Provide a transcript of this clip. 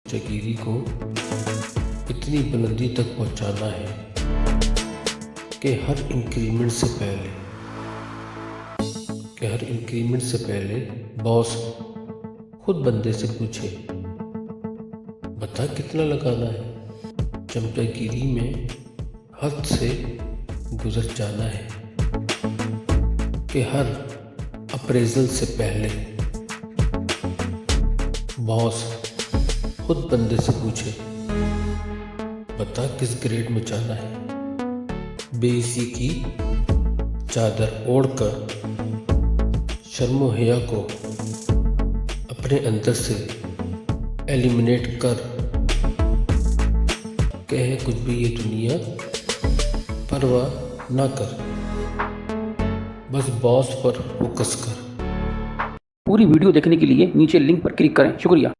चकीरी को इतनी बुलंदी तक पहुंचाना है कि हर इंक्रीमेंट से पहले बॉस खुद बंदे से पूछे, बता कितना लगाना है। चमचागिरी में हद से गुजर जाना है कि हर अप्रेजल से पहले बॉस खुद बंदे से पूछे, बता किस ग्रेड में जाना है। बेइज्जती की चादर ओढ़कर शर्मो हया को अपने अंदर से एलिमिनेट कर, कहे कुछ भी ये दुनिया परवाह ना कर, बस बॉस पर फोकस कर। पूरी वीडियो देखने के लिए नीचे लिंक पर क्लिक करें। शुक्रिया।